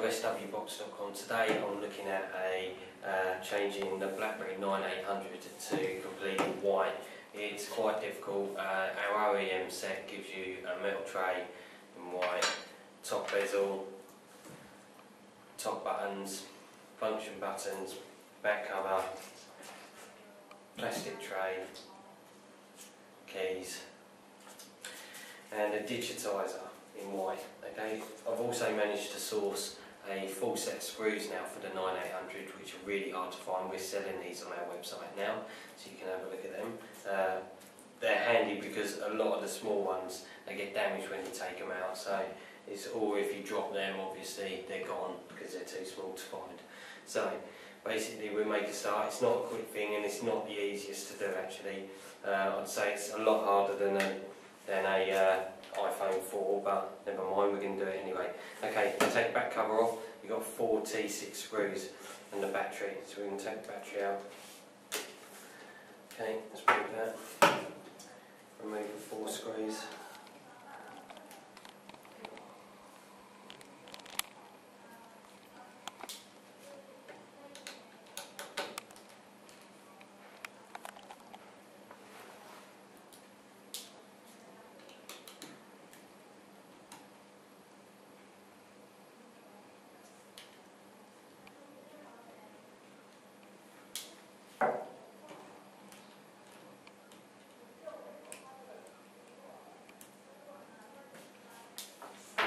www.swbox.com. Today I'm looking at changing the Blackberry 9800 to completely white. It's quite difficult. Our OEM set gives you a metal tray in white, top bezel, top buttons, function buttons, back cover, plastic tray, keys, and a digitizer in white. Okay, I've also managed to source a full set of screws now for the 9800, which are really hard to find. We're selling these on our website now, so you can have a look at them. They're handy because a lot of the small ones, they get damaged when you take them out, so or if you drop them, obviously they're gone because they're too small to find. So basically we'll make a start. It's not a quick thing and it's not the easiest to do actually. I'd say it's a lot harder than a iPhone 4, but never mind, we're going to do it anyway. Okay, take the back cover off. You've got 4 T6 screws and the battery, so we can take the battery out. Okay, let's move that. Remove the 4 screws.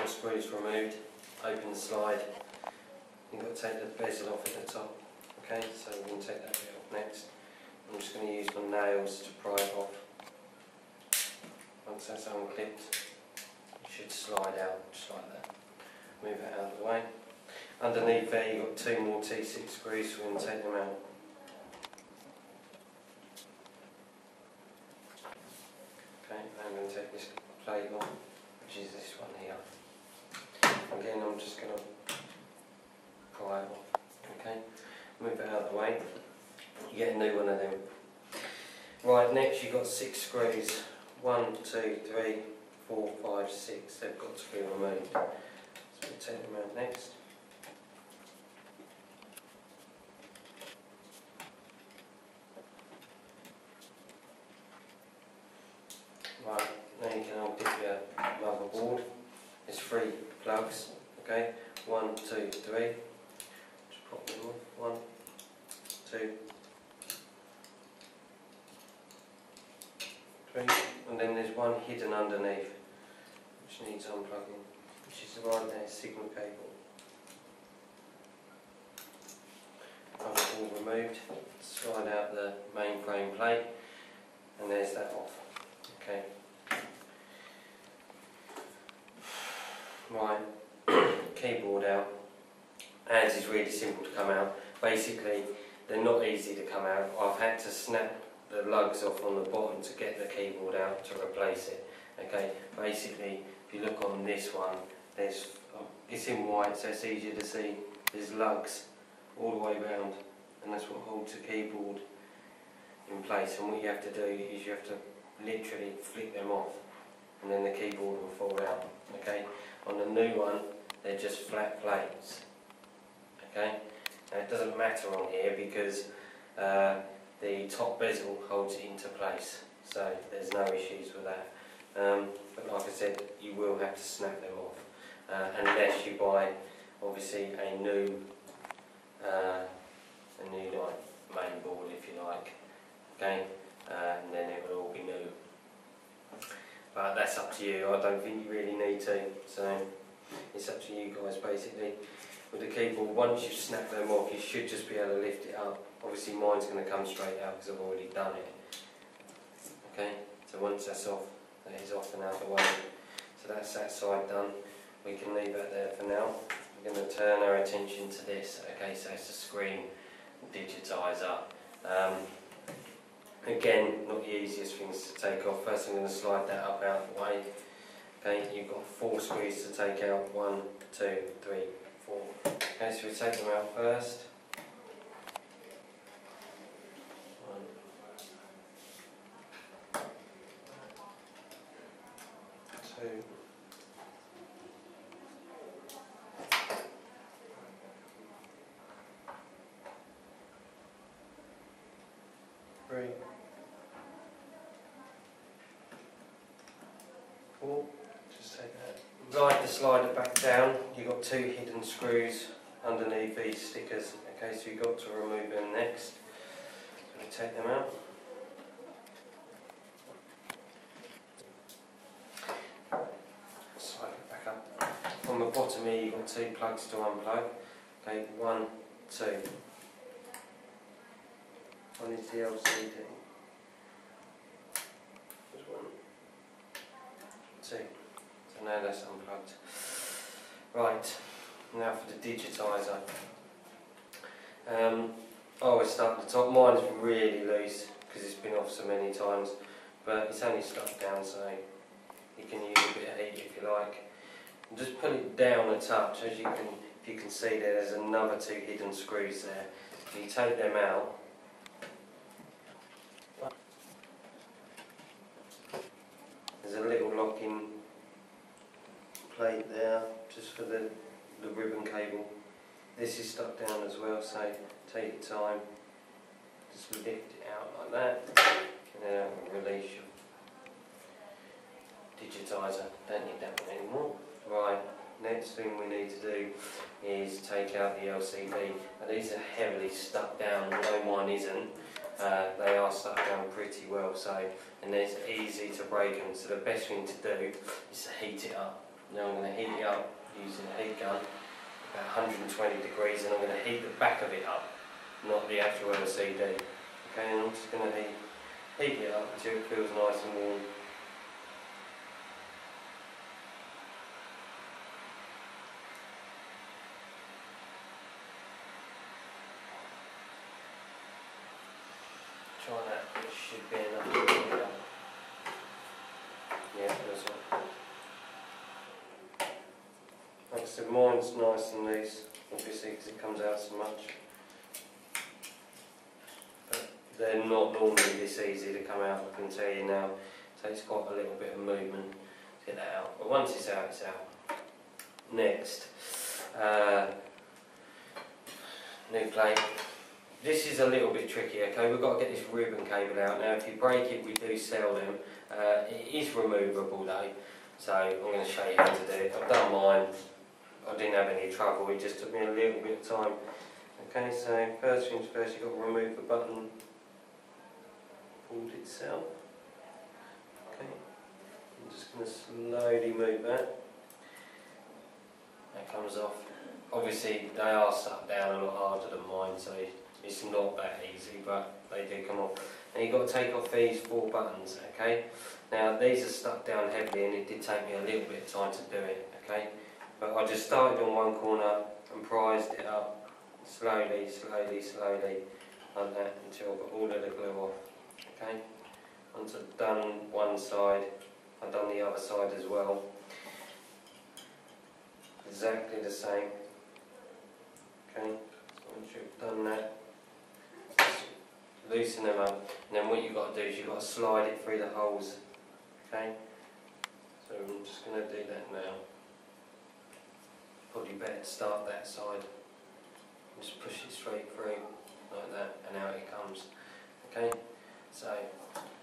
Screws removed, open the slide. You've got to take the bezel off at the top. Okay, so we're going to take that bit off next. I'm just going to use my nails to pry it off. Once that's unclipped, it should slide out just like that. Move it out of the way. Underneath there you've got 2 more T6 screws, so we're going to take them out. Okay, I'm going to take this plate off, which is this one here. Again, I'm just going to pry it off. Okay, move it out of the way. You get a new one of them. Right, next you've got 6 screws. 1, 2, 3, 4, 5, 6. They've got to be removed. So we'll take them out next. Right, now you can hold your motherboard. There's 3 plugs, okay? 1, 2, 3. Just pop them off. 1, 2, 3. And then there's one hidden underneath, which needs unplugging, which is right there, signal cable. All removed. Slide out the mainframe plate, and there's that off. Okay. Right, keyboard out. As is really simple to come out. Basically, they're not easy to come out. I've had to snap the lugs off on the bottom to get the keyboard out to replace it. Okay, basically, if you look on this one, it's in white, so it's easier to see. There's lugs all the way around, and that's what holds the keyboard in place. And what you have to do is you have to literally flick them off, and then the keyboard will fall out. Okay. On the new one, they're just flat plates. Okay. Now it doesn't matter on here because the top bezel holds it into place, so there's no issues with that. But like I said, you will have to snap them off unless you buy, obviously, a new like main board, if you like. Okay, and then it will all be new. But that's up to you. I don't think you really need to, so it's up to you guys basically. With the keyboard, once you've snapped them off, you should just be able to lift it up. Obviously mine's going to come straight out because I've already done it. Okay, so once that's off, that is off and out of the way. So that's that side done. We can leave that there for now. We're going to turn our attention to this. Okay, so it's a screen digitizer. Again, not the easiest things to take off. First I'm going to slide that up out of the way. Okay, you've got 4 screws to take out. 1, 2, 3, 4. Okay, so we take them out first. 1, 2, before. Just take that. Slide the slider back down. You've got 2 hidden screws underneath these stickers. Okay, so you've got to remove them next. So we take them out. Slide it back up. On the bottom here you've got 2 plugs to unplug. Okay, 1, 2. One is the LCD. There's 1, 2. So now that's unplugged. Right, now for the digitizer. I always start at the top. Mine is really loose because it's been off so many times, but it's only stuck down, so you can use a bit of heat if you like. And just put it down a touch. As you can, if you can see there's another 2 hidden screws there. So you take them out. There's a little locking plate there, just for the ribbon cable. This is stuck down as well, so take your time. Just lift it out like that, and then release your digitizer. Don't need that one anymore. Right, next thing we need to do is take out the LCD. Now these are heavily stuck down, although mine isn't. They are stuck down pretty well, so, and it's easy to break them. So the best thing to do is to heat it up. Now I'm going to heat it up using a heat gun, about 120 degrees, and I'm going to heat the back of it up, not the actual LCD. Okay, and I'm just going to heat it up until it feels nice and warm. Try that, it should be enough to heat it up. Yeah, there's one. Like I said, mine's nice and loose, obviously, because it comes out so much. But they're not normally this easy to come out, I can tell you now. It takes quite a little bit of movement to get that out. But once it's out, it's out. Next, new plate. This is a little bit tricky, okay? We've got to get this ribbon cable out. Now, if you break it, we do sell them. It is removable though, so I'm going to show you how to do it. I've done mine. I didn't have any trouble, it just took me a little bit of time. Okay, so first things first, you've got to remove the button board itself. Okay, I'm just going to slowly move that. That comes off. Obviously, they are stuck down a lot harder than mine, so it's not that easy, but they do come off. Now you've got to take off these 4 buttons, okay? Now these are stuck down heavily, and it did take me a little bit of time to do it, okay? But I just started on one corner and prised it up slowly, slowly, slowly, like that, until I've got all of the glue off. Okay? Once I've done one side, I've done the other side as well. Exactly the same. Okay? So once you've done that, loosen them up, and then what you've got to do is you've got to slide it through the holes. Okay? So I'm just going to do that now. Probably better to start that side. Just push it straight through like that, and out it comes. Okay, so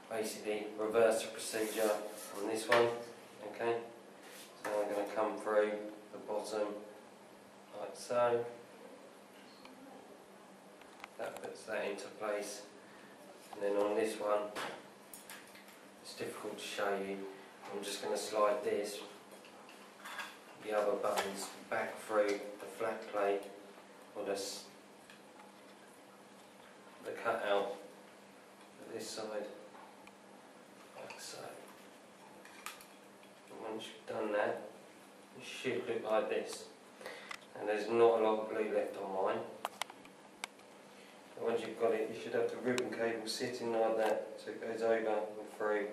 basically reverse the procedure on this one. Okay, so I'm going to come through the bottom like so. That puts that into place, and then on this one, it's difficult to show you. I'm just going to slide this, the other buttons, back through the flat plate, or the cutout of this side, like so. And once you've done that, it should look like this. And there's not a lot of glue left on mine. And once you've got it, you should have the ribbon cable sitting like that, so it goes over and through,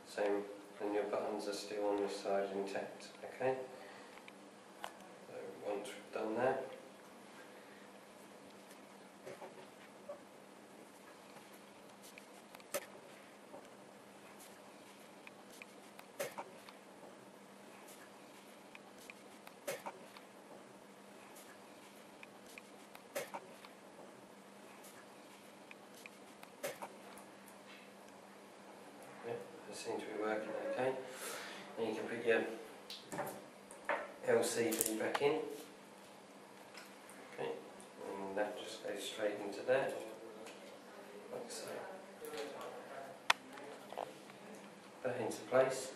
same, and your buttons are still on this side intact. Okay. So once we've done that, seems to be working okay. And you can put your LCD back in. Okay, and that just goes straight into there, like so. That into place.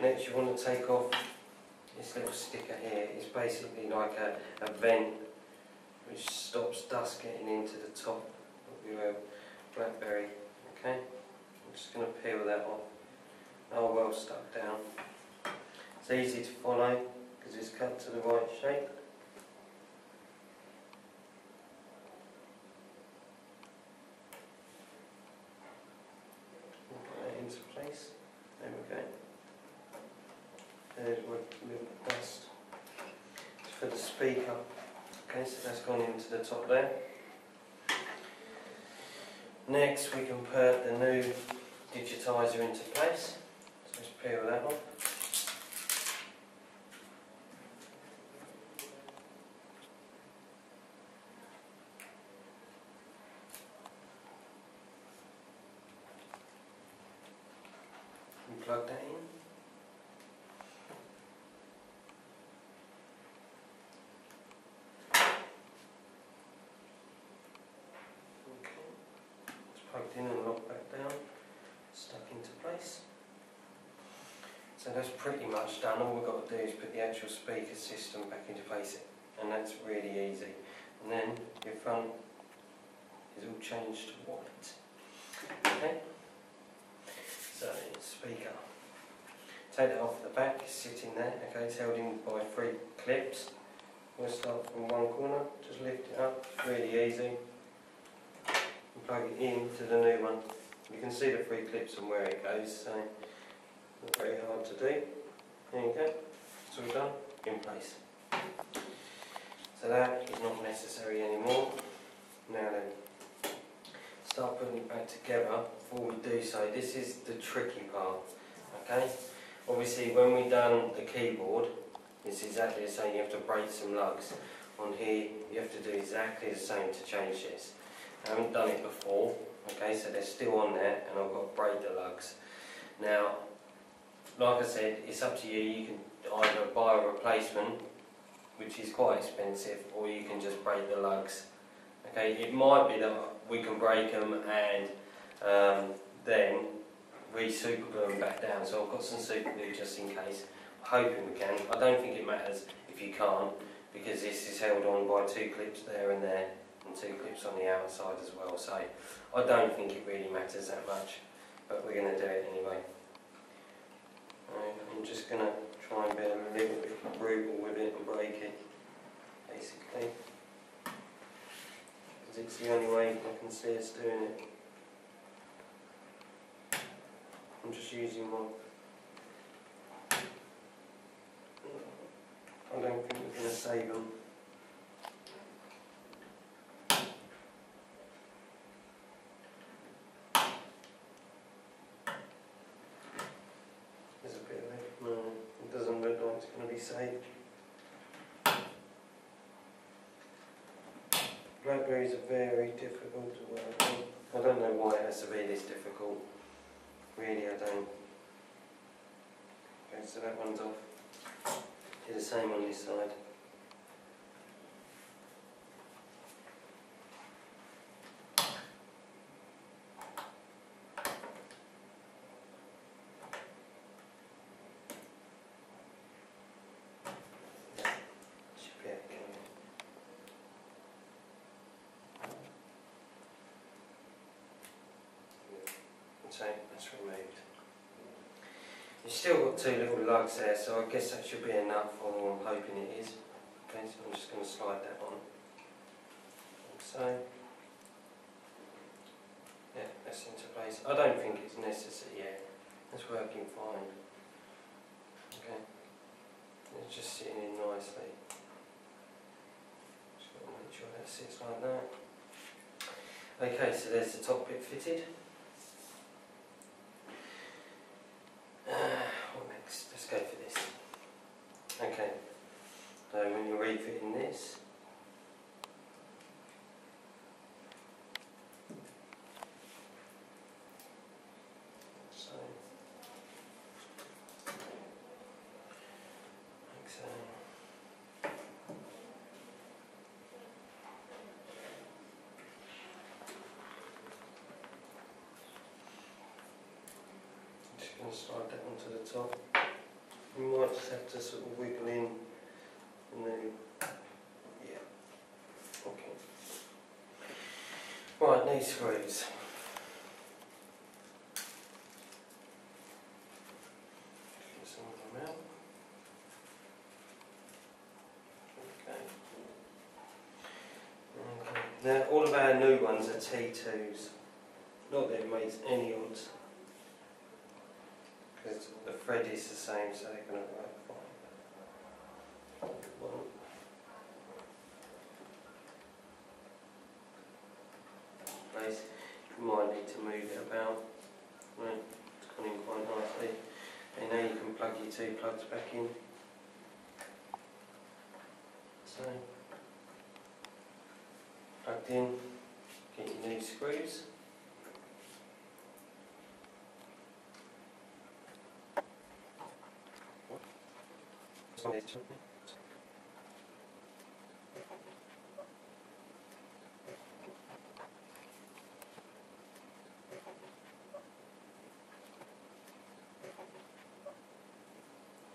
Next you want to take off this little sticker here. It's basically like a vent which stops dust getting into the top of your Blackberry. Okay, I'm just going to peel that off. Oh, well stuck down. It's easy to follow because it's cut to the right shape. Put that into place. There we go. There's a little dust. It's for the speaker. Okay, so that's gone into the top there. Next we can put the new digitizer into place. So let's peel that off. And plug that in. Plugged in and locked back down, stuck into place. So that's pretty much done. All we've got to do is put the actual speaker system back into place, and that's really easy. And then your front is all changed to white. Okay? So speaker. Take that off the back, it's sitting there, okay, it's held in by 3 clips. We'll start from one corner, just lift it up, it's really easy. And plug it into the new one. You can see the 3 clips and where it goes, so not very hard to do. There you go, it's all done, in place. So that is not necessary anymore. Now then, start putting it back together. Before we do so, this is the tricky part, okay? Obviously when we've done the keyboard, it's exactly the same. You have to break some lugs. On here, you have to do exactly the same to change this. I haven't done it before, okay, so they're still on there and I've got to break the lugs. Now, like I said, it's up to you. You can either buy a replacement, which is quite expensive, or you can just break the lugs. Okay, it might be that we can break them and then re-super glue them back down. So I've got some super glue just in case. I'm hoping we can. I don't think it matters if you can't, because this is held on by 2 clips there and 2 clips on the outside as well. So I don't think it really matters that much, but we're going to do it anyway. I'm just going to try and be a little bit brutal with it and break it, basically, because it's the only way I can see us doing it. I'm just using my... I don't think we're going to save them. There's a bit of it. No, it doesn't look like it's going to be saved. Blackberries are very difficult to work on. I don't know why it has to be this difficult. Really, I don't. Okay, so that one's off. Do the same on this side. Yeah, should be okay. So that's removed. You've still got 2 little lugs there, so I guess that should be enough, or I'm hoping it is. Okay, so I'm just going to slide that on. Like so. Yeah, that's into place. I don't think it's necessary yet. It's working fine. Okay. It's just sitting in nicely. Just got to make sure that sits like that. Okay, so there's the top bit fitted. What next? Let's go for this. Okay, so when you're refitting this, so top. You might just have to sort of wiggle in and then, yeah, okay. Right, these screws. Get some of them out. Okay. Now, all of our new ones are T2s. Not that it makes any odds, because the thread is the same, so they're going to work fine. One. Place. You might need to move it about. Right, it's gone in quite nicely. And now you can plug your two plugs back in. So, plugged in, get your new screws.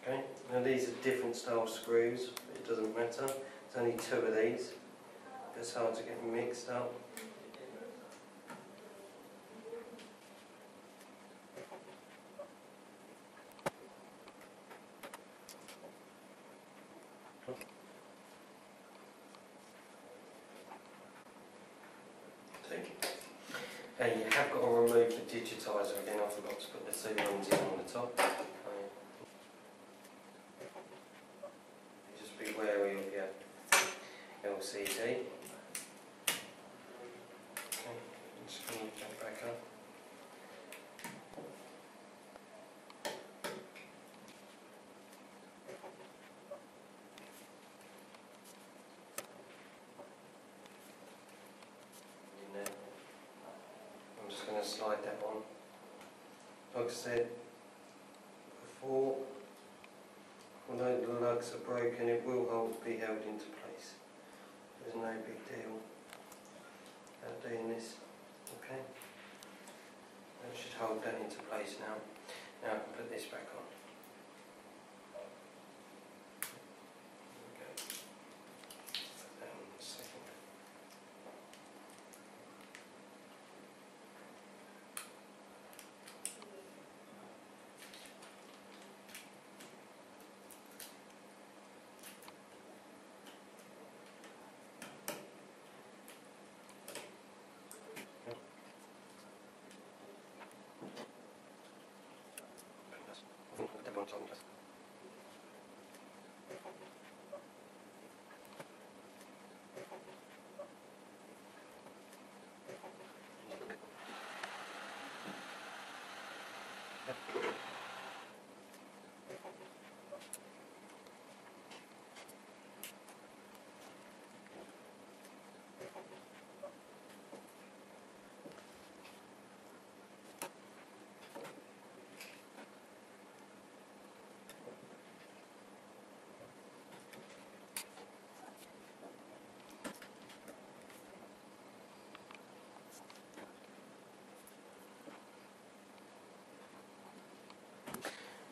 Okay, now these are different style screws, but it doesn't matter. There's only two of these. It's hard to get them mixed up. And you have got to remove the digitizer again. I forgot to put the two ones in on the top. Just be wary of your LCD. Okay, I'm just going to jump back up. I'm just going to slide that on. Like I said before, although the lugs are broken, it will be held into place. There's no big deal about doing this. Okay, that should hold that into place now. Now I can put this back on. Okay. Put that on in a second.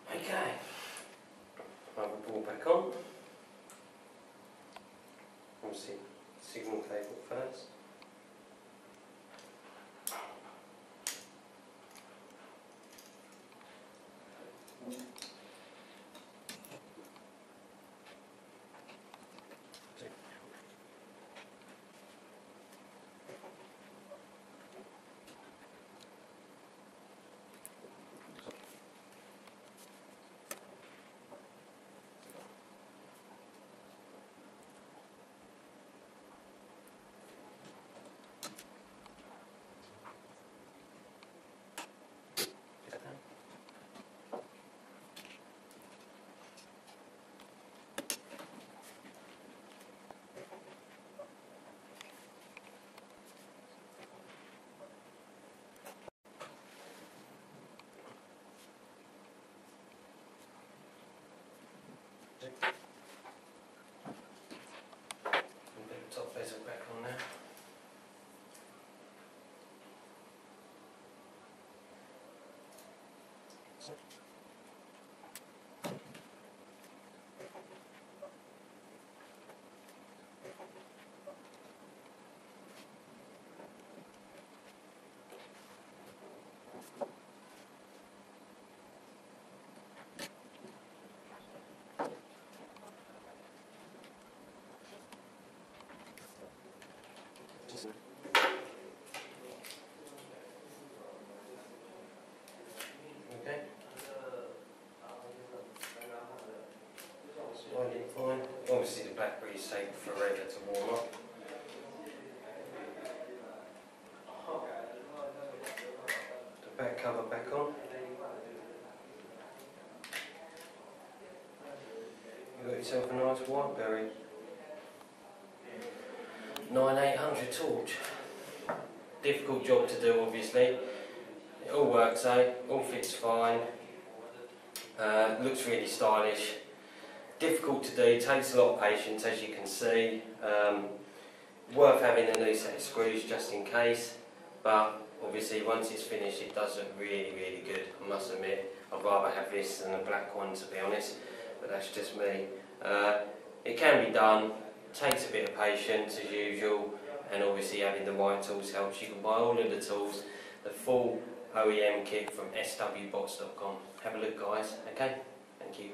Okay, I'll put the ball back on. Obviously, signal cable first. And put the top bezel back on there. cover back on. You've got yourself a nice Blackberry 9800 torch. Difficult job to do, obviously. It all works though, all fits fine. Looks really stylish. Difficult to do, takes a lot of patience, as you can see. Worth having a new set of screws just in case, but obviously once it's finished it does look really, really good. I must admit, I'd rather have this than a black one, to be honest, but that's just me. It can be done, takes a bit of patience as usual, and obviously having the right tools helps. You can buy all of the tools, the full OEM kit from swbots.com. Have a look, guys. Okay, thank you.